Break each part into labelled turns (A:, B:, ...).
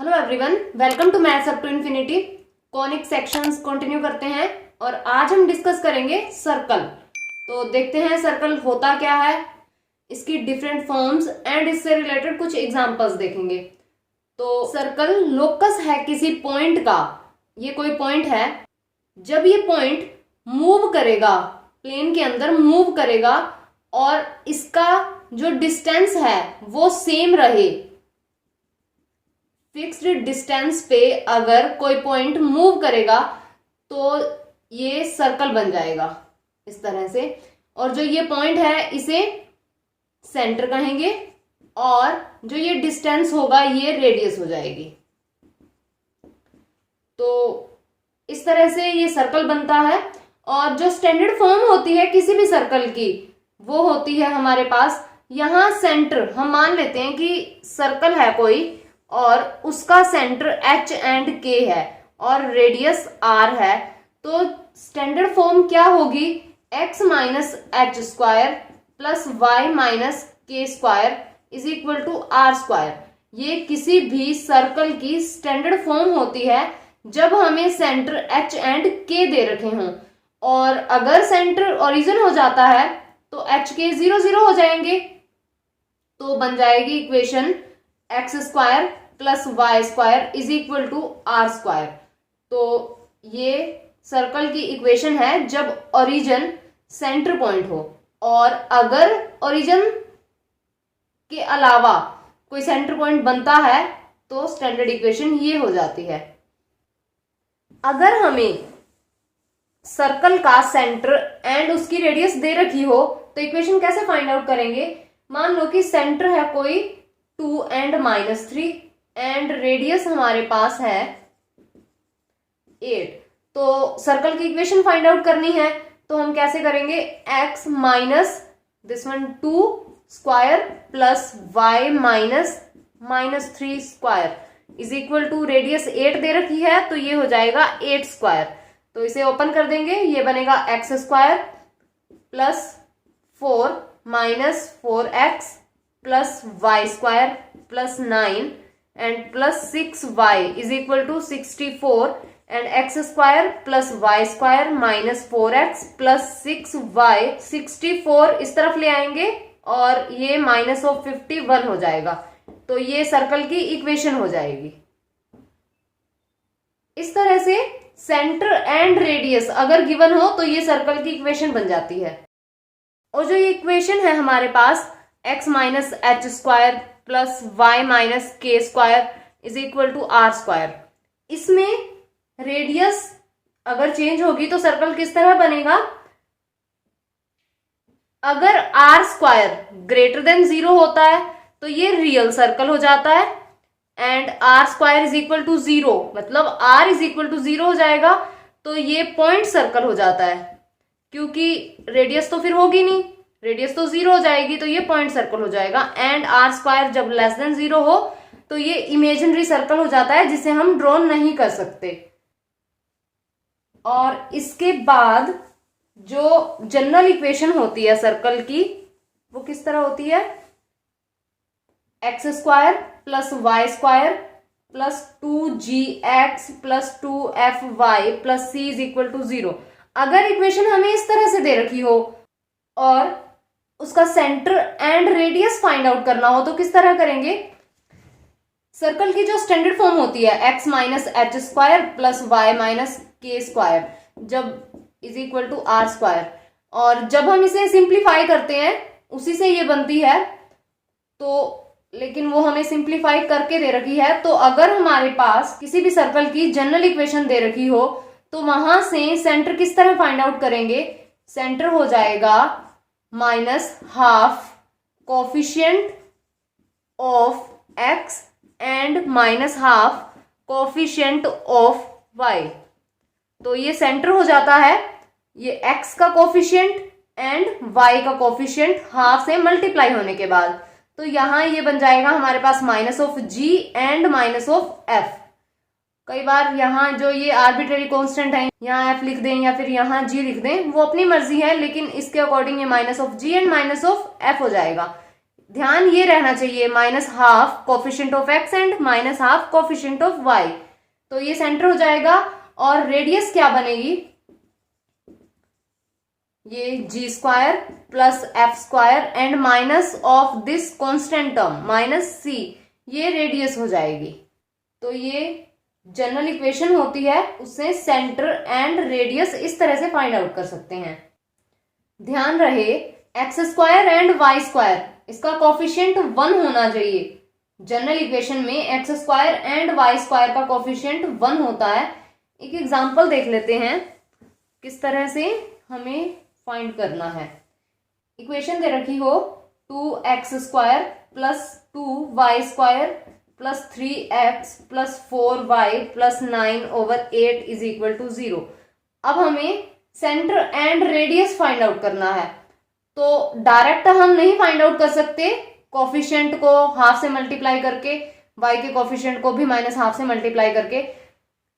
A: Hello everyone, welcome to maths up to infinity. Conic sections continue करते हैं और आज हम डिस्कस करेंगे सर्कल। तो देखते हैं सर्कल होता क्या है, इसकी डिफरेंट फॉर्म्स एंड इससे रिलेटेड कुछ एग्जांपल्स देखेंगे। तो सर्कल लोकस है किसी पॉइंट का। ये कोई पॉइंट है, जब ये पॉइंट मूव करेगा, प्लेन के अंदर मूव करेगा और इसका जो डिस्टेंस है वो सेम रहे, फिक्स्ड डिस्टेंस पे अगर कोई पॉइंट मूव करेगा तो ये सर्कल बन जाएगा इस तरह से। और जो ये पॉइंट है इसे सेंटर कहेंगे और जो ये डिस्टेंस होगा ये रेडियस हो जाएगी। तो इस तरह से ये सर्कल बनता है। और जो स्टैंडर्ड फॉर्म होती है किसी भी सर्कल की वो होती है हमारे पास, यहां सेंटर हम मान लेते हैं कि सर्कल है कोई और उसका सेंटर H एंड K है और रेडियस R है। तो स्टैंडर्ड फॉर्म क्या होगी, x minus h square plus y minus k square is equal to r square. ये किसी भी सर्कल की स्टैंडर्ड फॉर्म होती है जब हमें सेंटर H एंड K दे रखे हों। और अगर सेंटर ओरिजिन हो जाता है तो H K 0 0 हो जाएंगे, तो बन जाएगी equation x square plus y square is equal to r square. तो ये सर्कल की इक्वेशन है जब ओरिजिन सेंटर पॉइंट हो। और अगर ओरिजिन के अलावा कोई सेंटर पॉइंट बनता है तो स्टैंडर्ड इक्वेशन ये हो जाती है। अगर हमें सर्कल का सेंटर एंड उसकी रेडियस दे रखी हो तो इक्वेशन कैसे फाइंड आउट करेंगे। मान लो कि सेंटर है कोई 2 एंड -3 एंड रेडियस हमारे पास है 8। तो सर्कल की इक्वेशन फाइंड आउट करनी है तो हम कैसे करेंगे, x minus this one 2 square plus y minus -3 square is equal to radius 8 दे रखी है तो ये हो जाएगा 8 स्क्वायर। तो इसे ओपन कर देंगे, ये बनेगा x square plus 4 minus 4x plus y square plus 9 and plus 6y is equal to 64 and x square plus y square minus 4x plus 6y 64 इस तरफ ले आएंगे और ये माइनस ऑफ 51 हो जाएगा। तो ये सर्कल की इक्वेशन हो जाएगी। इस तरह से सेंटर एंड रेडियस अगर गिवन हो तो ये सर्कल की इक्वेशन बन जाती है। और जो ये इक्वेशन है हमारे पास x minus h square plus y minus k square is equal to r square, इसमें रेडियस अगर चेंज होगी तो सर्कल किस तरह बनेगा, अगर आर स्क्वायर ग्रेटर देन 0 होता है तो ये रियल सर्कल हो जाता है and r square is equal to 0 मतलब r इज इक्वल टू 0 हो जाएगा तो ये पॉइंट सर्कल हो जाता है, क्योंकि रेडियस तो फिर होगी नहीं, रेडियस तो 0 हो जाएगी तो ये पॉइंट सर्कल हो जाएगा। एंड आर स्क्वायर जब लेस देन 0 हो तो ये इमेजिनरी सर्कल हो जाता है जिसे हम ड्रॉ नहीं कर सकते। और इसके बाद जो जनरल इक्वेशन होती है सर्कल की वो किस तरह होती है, x square plus y square plus 2gx plus 2fy plus c is equal to 0। अगर इक्वेशन हमें इस तरह से दे रखी हो और उसका centre and radius find out करना हो तो किस तरह करेंगे, सर्कल की जो स्टैंडर्ड फॉर्म होती है x minus h square plus y minus k square जब is equal to r square, और जब हम इसे सिंप्लीफाई करते हैं उसी से ये बनती है। तो लेकिन वो हमें सिंप्लीफाई करके दे रखी है, तो अगर हमारे पास किसी भी सर्कल की जनरल इक्वेशन दे रखी हो तो वहां से सेंटर किस तरह फाइंड आउट करेंगे, सेंटर हो जाएगा minus half coefficient of x and minus half coefficient of y। तो ये सेंटर हो जाता है, ये x का कोफिशिएंट एंड y का कोफिशिएंट हाफ से मल्टीप्लाई होने के बाद। तो यहां ये बन जाएगा हमारे पास minus of g and minus of f। कई बार यहाँ जो ये आर्बिट्रेरी कांस्टेंट है यहाँ f लिख दें या फिर यहाँ g लिख दें, वो अपनी मर्जी है, लेकिन इसके अकॉर्डिंग ये minus of g and minus of f हो जाएगा। ध्यान ये रहना चाहिए minus half coefficient of x and minus half coefficient of y, तो ये सेंटर हो जाएगा। और रेडियस क्या बनेगी, ये g square plus f square and minus of this constant term minus c, ये रेडियस हो जाएगी। तो ये जनरल इक्वेशन होती है, उससे सेंटर एंड रेडियस इस तरह से फाइंड आउट कर सकते हैं। ध्यान रहे x square and y square, इसका कोफिशिएंट 1 होना चाहिए। जनरल इक्वेशन में x square and y square का कोफिशिएंट 1 होता है। एक एग्जांपल देख लेते हैं किस तरह से हमें फाइंड करना है। इक्वेशन दे रखी हो 2x square plus 2y square plus 3x plus 4y plus 9/8 is equal to 0। अब हमें centre and radius find out करना है। तो डायरेक्ट हम नहीं फाइंड आउट कर सकते, कोफिशिएंट को हाफ से मल्टीप्लाई करके, y के कोफिशिएंट को भी माइनस हाफ से मल्टीप्लाई करके,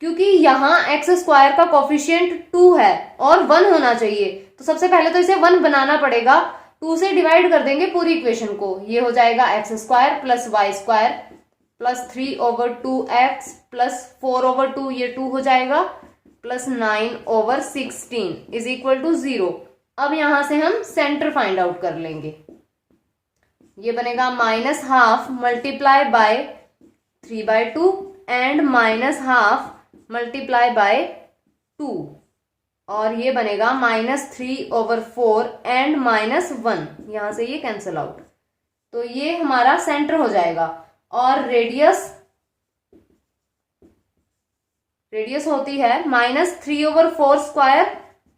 A: क्योंकि यहाँ एक्स स्क्वायर का कोफिशिएंट 2 है और 1 होना चाहिए। तो सबसे पहले तो इसे 1 बनाना पड़ेगा, 2 से डिवाइड कर देंगे पूरी इक्वेशन को। ये हो जाएगा x square plus y square plus 3/2x plus 4/2, ये 2 हो जाएगा, प्लस 9/16 इज इक्वल टू 0। अब यहां से हम सेंटर फाइंड आउट कर लेंगे। ये बनेगा minus half multiply by 3/2 and minus half multiply by 2, और ये बनेगा -3/4 एंड -1, यहां से ये कैंसिल आउट। तो ये हमारा सेंटर हो जाएगा। और रेडियस होती है -3/4 स्क्वायर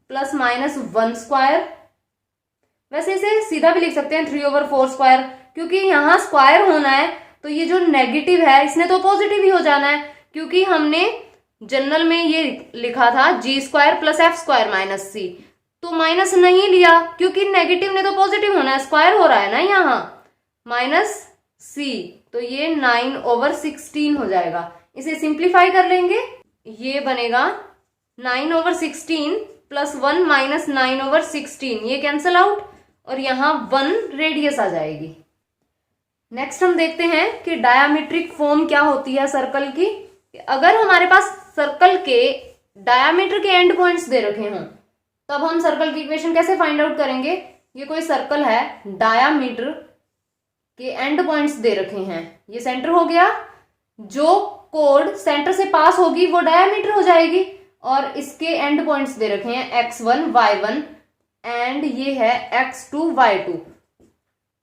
A: प्लस -1 स्क्वायर। वैसे इसे सीधा भी लिख सकते हैं 3/4 स्क्वायर, क्योंकि यहां स्क्वायर होना है तो ये जो नेगेटिव है इसने तो पॉजिटिव ही हो जाना है, क्योंकि हमने जनरल में ये लिखा था g square plus f square minus c, तो माइनस नहीं लिया क्योंकि नेगेटिव ने तो पॉजिटिव होना है, स्क्वायर हो रहा है ना यहाँ, माइनस सी, तो ये 9/16 हो जाएगा। इसे सिंप्लीफाई कर लेंगे, ये बनेगा 9/16 प्लस 1 माइनस 9/16, ये कैंसल आउट, और यहाँ 1 रेडियस आ जाएगी। नेक्स्ट हम देखते हैं कि डायामीट्रिक फॉर्म क्या होती है सर्कल की। अगर हमारे पास सर्कल के डायामीटर के एंड पॉइंट्स दे रखे हों, तब हम सर्कल की इक्वेशन कैसे फाइंड आउट करेंगे। ये कोई सर्कल है, डायामीटर के एंड पॉइंट्स दे रखे हैं, ये सेंटर हो गया, जो कोड सेंटर से पास होगी वो डायामीटर हो जाएगी, और इसके एंड पॉइंट्स दे रखे हैं x1 y1 एंड ये है x2 y2।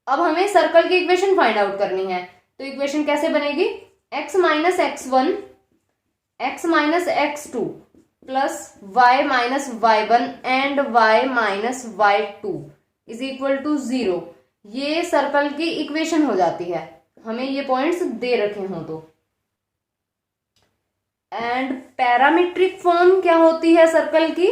A: अब हमें सर्कल की इक्वेशन फाइंड आउट करनी है, तो इक्वेशन कैसे बनेगी, x minus x1 x minus x2 plus y minus y1 and y minus y2 is equal to 0। ये सर्कल की इक्वेशन हो जाती है, हमें ये पॉइंट्स दे रखे हों तो। एंड पैरामीट्रिक फॉर्म क्या होती है सर्कल की।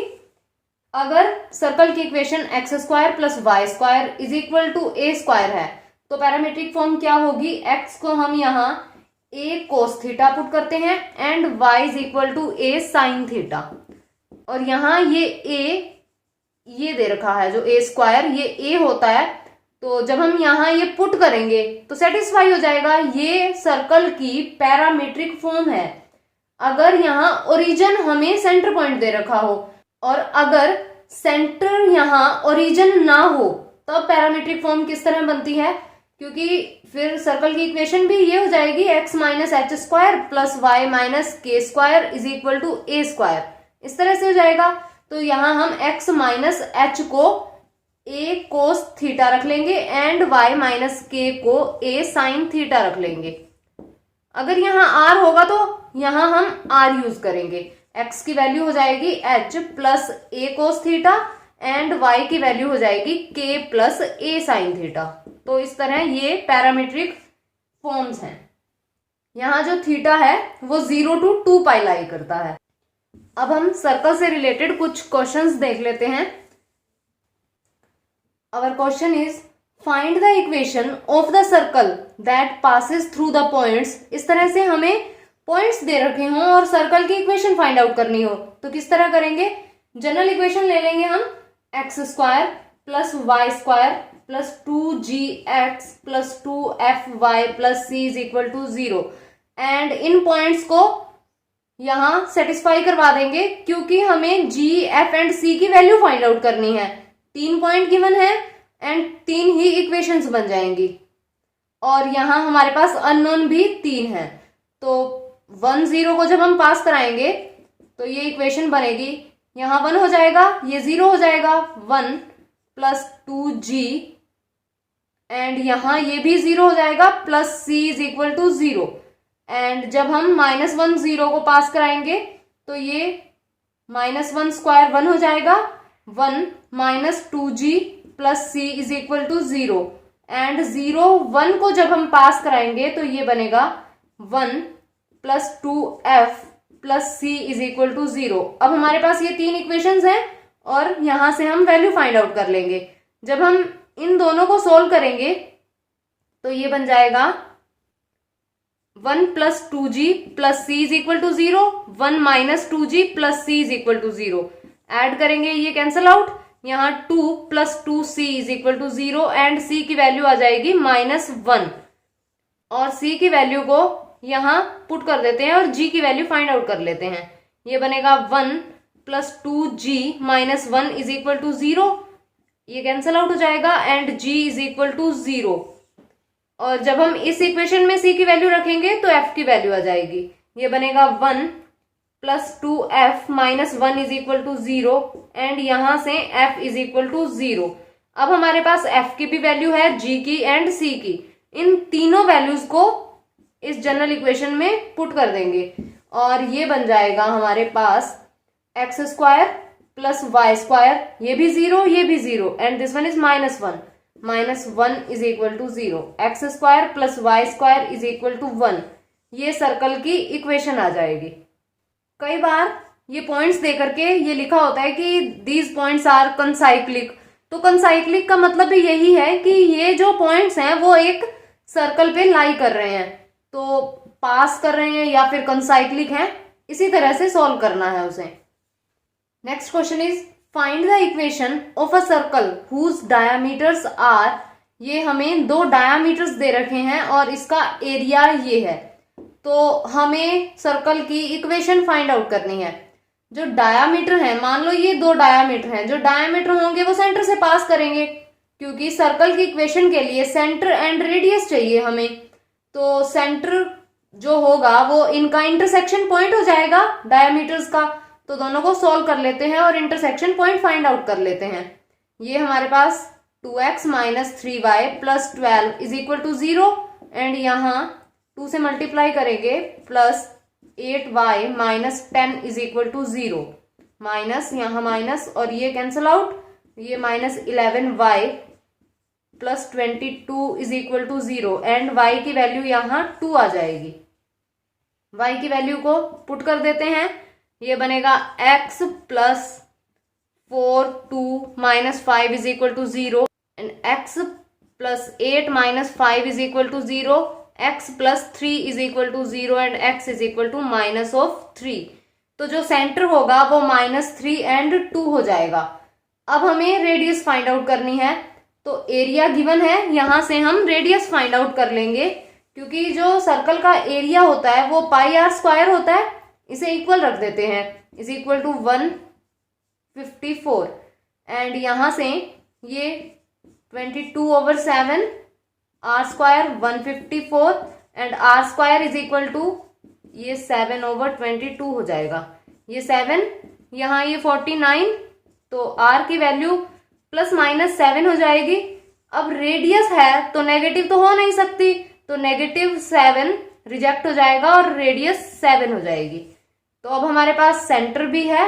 A: अगर सर्कल की equation x square plus y square is equal to a square है, तो पैरामीट्रिक फॉर्म क्या होगी, एक्स को हम यहाँ ए कोस थीटा पुट करते हैं and y is equal to a sine theta, और यहाँ ये ए ये दे रखा है जो ए स्क्वायर, ये ए होता है, तो जब हम यहाँ ये पुट करेंगे तो सेटिस्फाई हो जाएगा। ये सर्कल की पैरामीट्रिक फॉर्म है। अगर यहाँ ओरिजिन हमें सेंटर पॉइंट दे रखा हो और अगर सेंटर यहाँ ओरिजिन ना हो, तब पैरामीट्रिक फॉर्म किस तरह बनती है, क्योंकि फिर सर्कल की इक्वेशन भी ये हो जाएगी x minus h square plus y minus k square is equal to a square, इस तरह से हो जाएगा। तो यहाँ हम x माइनस एच को a कोस थीटा रख लेंगे एंड y माइनस के को a साइन थीटा रख लेंगे। अगर यहाँ r होगा तो यहाँ हम r यूज करेंगे, x की वैल्यू हो जाएगी h plus a cos theta and y की वैल्यू हो जाएगी k plus a sine theta. तो इस तरह ये पैरामीट्रिक फॉर्म्स हैं। यहाँ जो थीटा है वो 0 to 2 पाई लाई करता है। अब हम सर्कल से रिलेटेड कुछ क्वेश्चंस देख लेते हैं। Our question is find the equation of the circle that passes through the points। इस तरह से हमें पॉइंट्स दे रखे हों और सर्कल की इक्वेशन फाइंड आउट करनी हो, तो किस तरह करेंगे। जनरल इक्वेशन ले लेंगे हम, x square plus y square plus 2gx plus 2fy plus c is equal to 0। And इन पॉइंट्स को यहां सेटिस्फाई करवा देंगे क्योंकि हमें g, f एंड c की वैल्यू फाइंड आउट करनी है। 3 पॉइंट गिवन है एंड 3 ही इक्वेशंस बन जाएंगी और यहां हमारे पास अननोन भी 3 है। तो 1 0 को जब हम पास कराएंगे तो ये इक्वेशन बनेगी, यहां 1 हो जाएगा, ये 0 हो जाएगा, 1 प्लस 2g एंड यहां ये भी 0 हो जाएगा plus c is equal to 0। And जब हम -1 0 को पास कराएंगे तो ये -1 स्क्वायर 1 हो जाएगा, 1 minus 2g plus c is equal to 0। And 0 1 को जब हम पास कराएंगे तो ये बनेगा 1 plus 2f plus c is equal to 0। अब हमारे पास ये 3 इक्वेशंस हैं और यहां से हम वैल्यू फाइंड आउट कर लेंगे। जब हम इन दोनों को सोल्व करेंगे तो ये बन जाएगा 1 plus 2g plus c is equal to 0, 1 minus 2g plus c is equal to 0। Add करेंगे, ये कैंसल आउट, यहाँ 2 plus 2c is equal to 0 and c की वैल्यू आ जाएगी -1 और c की वैल्यू को यहां पुट कर देते हैं और g की वैल्यू फाइंड आउट कर लेते हैं। ये बनेगा 1 plus 2g minus 1 is equal to 0, ये कैंसल आउट हो जाएगा and g is equal to 0। और जब हम इस इक्वेशन में c की वैल्यू रखेंगे तो f की वैल्यू आ जाएगी, ये बनेगा 1 plus 2f minus 1 is equal to 0 and यहां से f इज इक्वल टू 0। अब हमारे पास f की भी वैल्यू है, g की एंड c की। इन तीनों वैल्यूज को इस जनरल इक्वेशन में पुट कर देंगे और ये बन जाएगा हमारे पास x square plus y square, ये भी 0, ये भी 0 and this one is -1 is equal to 0। X square plus y square is equal to 1, ये सर्कल की इक्वेशन आ जाएगी। कई बार ये पॉइंट्स दे करके ये लिखा होता है कि दीज पॉइंट्स आर कंसाइक्लिक, तो कंसाइक्लिक का मतलब भी यही है कि ये जो पॉइंट्स हैं वो एक सर्कल पे लाई कर रहे हैं, तो पास कर रहे हैं या फिर कंसाइक्लिक हैं, इसी तरह से सॉल्व करना है उसे। Next question is find the equation of a circle whose diameters are. ये हमें 2 डायामीटर्स दे रखे हैं और इसका एरिया ये है, तो हमें सर्कल की इक्वेशन फाइंड आउट करनी है। जो डायामीटर है, मान लो ये 2 डायामीटर हैं, जो डायामीटर होंगे वो सेंटर से पास करेंगे क्योंकि सर्कल की इक्वेशन के लिए सेंटर एंड रेडियस चाहिए हमें। तो सेंटर जो होगा वो इनका इंटरसेक्शन पॉइंट हो जाएगा डायामीटर्स का, तो दोनों को सॉल्व कर लेते हैं और इंटरसेक्शन पॉइंट फाइंड आउट कर लेते हैं। ये हमारे पास 2x माइनस 3y प्लस 12 इज इक्वल टू 0 एंड यहाँ 2 से मल्टीप्लाई करेंगे plus 8y minus 10 is equal to 0, minus यहाँ माइनस और ये कैंसल आउट, ये minus 11y plus 22 is equal to 0 and y की वैल्यू यहाँ 2 आ जाएगी। y की वैल्यू को पुट कर देते हैं, ये बनेगा x plus 4 2 minus 5 is equal to 0 and x plus 8 minus 5 is equal to 0, x plus 3 is equal to 0 and x is equal to minus of 3। तो जो सेंटर होगा वो -3 एंड 2 हो जाएगा। अब हमें रेडियस फाइंड आउट करनी है, तो एरिया गिवन है, यहां से हम रेडियस फाइंड आउट कर लेंगे क्योंकि जो सर्कल का एरिया होता है वो πr² होता है, इसे इक्वल रख देते हैं, इज इक्वल टू 154 एंड यहां से ये 22/7 r² 154 and r² is equal to ये 7/22 हो जाएगा, ये 7 यहाँ ये 49, तो r की वैल्यू प्लस माइनस 7 हो जाएगी। अब रेडियस है तो नेगेटिव तो हो नहीं सकती, तो -7 रिजेक्ट हो जाएगा और रेडियस 7 हो जाएगी। तो अब हमारे पास सेंटर भी है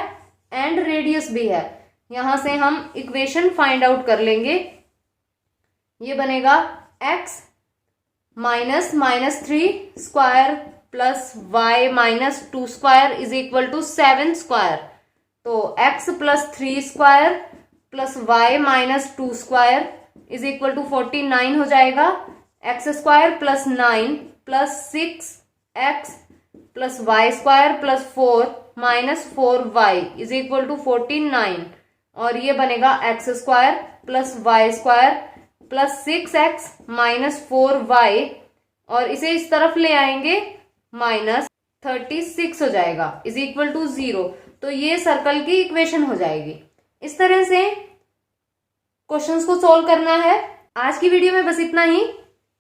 A: एंड रेडियस भी है, यहां से हम इक्वेशन फाइंड आउट कर लेंगे। ये बनेगा x minus -3² plus y minus 2² is equal to 7²। तो x plus 3² plus y minus 2² is equal to 49 हो जाएगा। x² plus 9 plus 6x plus y² plus 4 minus 4y is equal to 49 और ये बनेगा x² plus y² plus 6x minus 4y, और इसे इस तरफ ले आएंगे माइनस 36 हो जाएगा, इज इक्वल टू 0। तो ये सर्कल की इक्वेशन हो जाएगी। इस तरह से क्वेश्चंस को सोल्व करना है। आज की वीडियो में बस इतना ही।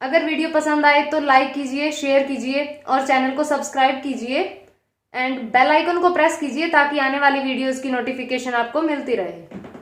A: अगर वीडियो पसंद आए तो लाइक कीजिए, शेयर कीजिए और चैनल को सब्सक्राइब कीजिए एंड बेल आइकन को प्रेस कीजिए ताकि आने वाली वीडियोस की नोटिफिकेशन आपको मिलती रहे।